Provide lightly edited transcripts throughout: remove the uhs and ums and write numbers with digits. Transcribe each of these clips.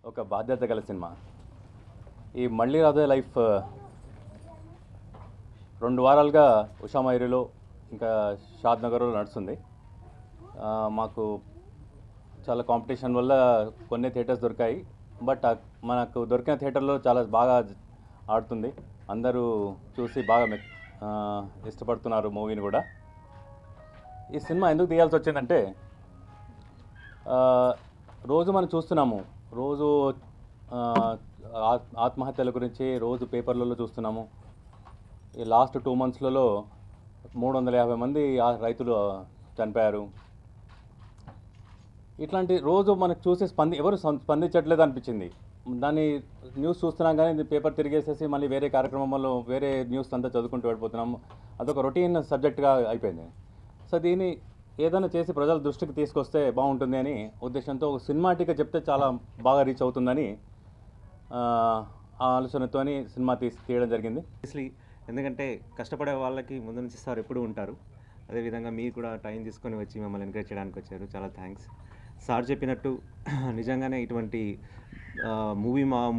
ఒక బాధ్యత గల సినిమా. ఈ మళ్ళీ రాదే లైఫ్ 2 వారాలుగా ఉషామైరిలో ఇంకా షాద్ నగర్లో నడుస్తుంది. మాకు చాలా కాంపిటీషన్ వల్ల కొన్ని థియేటర్స్ దొరికాయి. బట్ మనకు దొరికిన థియేటర్లో చాలా బాగా ఆడుతుంది. అందరూ చూసి బాగా ఇష్టపడుతున్నారు మూవీని కూడా. ఈ సినిమా ఎందుకు తీయాల్సి వచ్చిందంటే, రోజు మనం చూస్తున్నాము, రోజు ఆత్మహత్యల గురించి రోజు పేపర్లలో చూస్తున్నాము. ఈ లాస్ట్ 2 మంత్స్లలో 350 మంది రైతులు చనిపోయారు. ఇట్లాంటి రోజు మనకు చూసి ఎవరు స్పందించట్లేదు అనిపించింది. దాన్ని న్యూస్ చూస్తున్నాం కానీ పేపర్ తిరిగేసేసి మళ్ళీ వేరే కార్యక్రమంలో వేరే న్యూస్ అంతా చదువుకుంటూ వెళ్ళిపోతున్నాము. అదొక రొటీన్ సబ్జెక్ట్గా అయిపోయింది. సో దీన్ని ఏదైనా చేసి ప్రజల దృష్టికి తీసుకొస్తే బాగుంటుంది అని ఉద్దేశంతో ఒక సినిమాటిక్గా చెప్తే చాలా బాగా రీచ్ అవుతుందని ఆ ఆలోచనతో సినిమా తీయడం జరిగింది. ఎందుకంటే కష్టపడే వాళ్ళకి ముందు నుంచి సార్ ఎప్పుడూ ఉంటారు. అదేవిధంగా మీరు కూడా టైం తీసుకొని వచ్చి మమ్మల్ని ఎంకరేజ్ చేయడానికి వచ్చారు. చాలా థ్యాంక్స్. సార్ చెప్పినట్టు నిజంగానే ఇటువంటి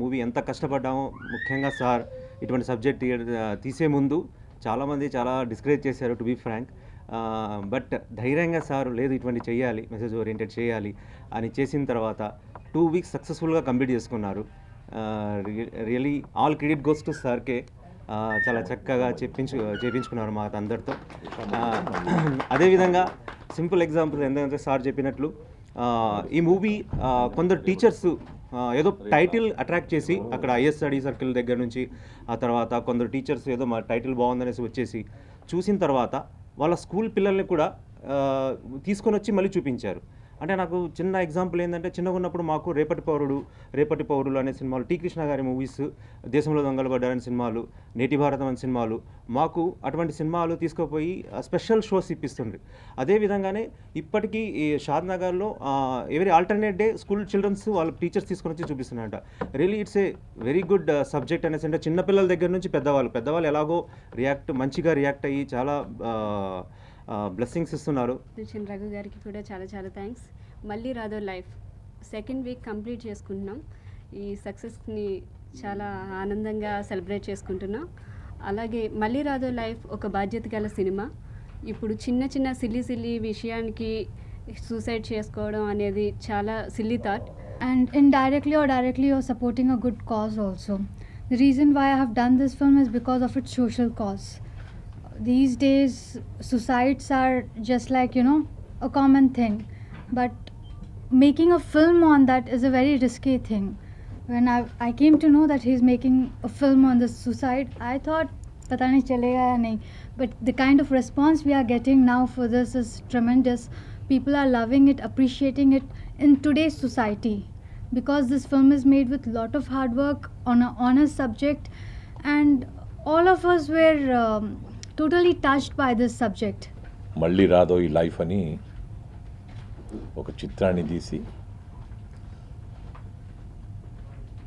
మూవీ ఎంత కష్టపడ్డామో, ముఖ్యంగా సార్ ఇటువంటి సబ్జెక్ట్ తీసే ముందు చాలామంది చాలా డిస్కరేజ్ చేశారు, టు బీ ఫ్రాంక్. బట్ ధైర్యంగా సార్ లేదు ఇటువంటి చేయాలి, మెసేజ్ ఓరియంటెడ్ చేయాలి అని చేసిన తర్వాత 2 వీక్స్ సక్సెస్ఫుల్గా కంప్లీట్ చేసుకున్నారు. Really all credit goes to సార్కే. చాలా చక్కగా చేయించుకున్నారు మా అందరితో. అదేవిధంగా సింపుల్ ఎగ్జాంపుల్ ఎందుకంటే సార్ చెప్పినట్లు ఈ మూవీ కొందరు టీచర్స్ ఏదో టైటిల్ అట్రాక్ట్ చేసి అక్కడ ఐఎస్ స్టడీ సర్కిల్ దగ్గర నుంచి ఆ తర్వాత కొందరు టీచర్స్ ఏదో మా టైటిల్ బాగుందనేసి వచ్చేసి చూసిన తర్వాత వాళ్ళ స్కూల్ పిల్లల్ని కూడా తీసుకొని వచ్చి మళ్ళీ చూపించారు. అంటే నాకు చిన్న ఎగ్జాంపుల్ ఏంటంటే, చిన్నగా ఉన్నప్పుడు మాకు రేపటి పౌరులు అనే సినిమాలు, టీ కృష్ణ గారి మూవీస్, దేశంలో దొంగలు పడ్డారనే సినిమాలు, నేటి భారతం అనే సినిమాలు, మాకు అటువంటి సినిమాలు తీసుకుపోయి స్పెషల్ షోస్ ఇప్పిస్తుండ్రు. అదేవిధంగానే ఇప్పటికీ ఈ షాద్ నగర్లో every alternate day school childrens వాళ్ళ టీచర్స్ తీసుకొని వచ్చి చూపిస్తున్నారంట. Really it's a very good subject అనేసి. అంటే చిన్నపిల్లల దగ్గర నుంచి పెద్దవాళ్ళు ఎలాగో మంచిగా రియాక్ట్ అయ్యి చాలా బ్లెస్సింగ్స్ ఇస్తున్నారు. రఘు గారికి కూడా చాలా చాలా థ్యాంక్స్. మళ్ళీ రాదో లైఫ్ 2nd వీక్ కంప్లీట్ చేసుకుంటున్నాం. ఈ సక్సెస్ని చాలా ఆనందంగా సెలబ్రేట్ చేసుకుంటున్నాం. అలాగే మళ్ళీ రాదో లైఫ్ ఒక బాధ్యత గల సినిమా. ఇప్పుడు చిన్న సిల్లీ విషయానికి సూసైడ్ చేసుకోవడం అనేది చాలా silly thought. And indirectly or directly you're supporting a good cause also. The reason why I have done this film is because of its social cause. These days suicides are just like, a common thing, but making a film on that is a very risky thing. When I came to know that he's making a film on the suicide, I thought pata nahi chalega ya nahi, but the kind of response we are getting now for this is tremendous. People are loving it, appreciating it in today's society, because this film is made with lot of hard work on a honest subject, and all of us were totally touched by this subject. మళ్ళీ రాదో ఈ life అని ఒక చిత్రాన్ని తీసి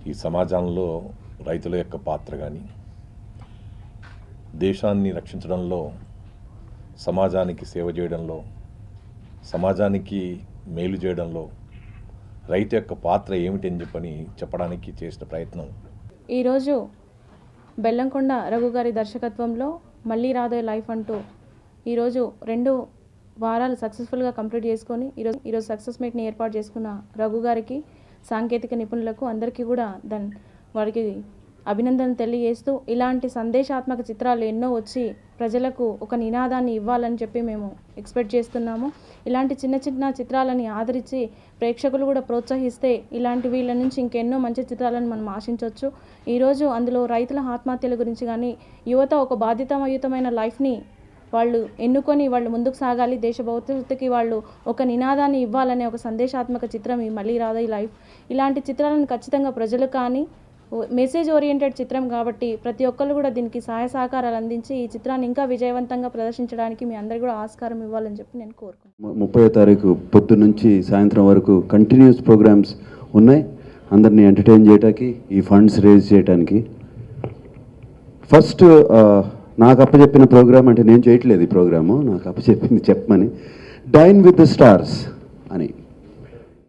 ఈ సమాజంలో రైతుల యొక్క పాత్ర కానీ, దేశాన్ని రక్షించడంలో, సమాజానికి సేవ చేయడంలో, సమాజానికి మేలు చేయడంలో రైతు యొక్క పాత్ర ఏమిటని చెప్పడానికి చేసిన ప్రయత్నం. ఈరోజు బెల్లంకొండ రఘు గారి దర్శకత్వంలో మళ్ళీ రాదో లైఫ్ అంటూ ఈరోజు 2 వారాలు సక్సెస్ఫుల్గా కంప్లీట్ చేసుకొని ఈరోజు సక్సెస్ మీట్ని ఏర్పాటు చేసుకున్న రఘు గారికి, సాంకేతిక నిపుణులకు అందరికీ కూడా వారికి అభినందనలు తెలియజేస్తూ, ఇలాంటి సందేశాత్మక చిత్రాలు ఎన్నో వచ్చి ప్రజలకు ఒక నినాదాన్ని ఇవ్వాలని చెప్పి మేము ఎక్స్పెక్ట్ చేస్తున్నాము. ఇలాంటి చిన్న చిత్రాలని ఆదరించి ప్రేక్షకులు కూడా ప్రోత్సహిస్తే ఇలాంటి వీళ్ళ నుంచి ఇంకెన్నో మంచి చిత్రాలను మనం ఆశించవచ్చు. ఈరోజు అందులో రైతుల ఆత్మహత్యల గురించి కానీ, యువత ఒక బాధ్యతాయుతమైన లైఫ్ని వాళ్ళు ఎన్నుకొని వాళ్ళు ముందుకు సాగాలి, దేశ భవిష్యత్తుకి వాళ్ళు ఒక నినాదాన్ని ఇవ్వాలనే ఒక సందేశాత్మక చిత్రం ఈ మళ్ళీ రాదో ఈ లైఫ్. ఇలాంటి చిత్రాలను ఖచ్చితంగా ప్రజలు కానీ, మెసేజ్ ఓరియంటెడ్ చిత్రం కాబట్టి ప్రతి ఒక్కరు కూడా దీనికి సహాయ సహకారాలు అందించి ఈ చిత్రాన్ని ఇంకా విజయవంతంగా ప్రదర్శించడానికి మీ అందరికీ కూడా ఆస్కారం ఇవ్వాలని చెప్పి నేను కోరుకుంటున్నాను. 30వ తారీఖు పొద్దు నుంచి సాయంత్రం వరకు కంటిన్యూస్ ప్రోగ్రామ్స్ ఉన్నాయి. అందరినీ ఎంటర్టైన్ చేయడానికి, ఈ ఫండ్స్ రేజ్ చేయడానికి. ఫస్ట్ నాకు అప్పచెప్పిన ప్రోగ్రామ్, అంటే నేను చేయట్లేదు ఈ ప్రోగ్రాము, నాకు అప్పచెప్పింది చెప్పమని, డైన్ విత్ ద స్టార్స్ అని.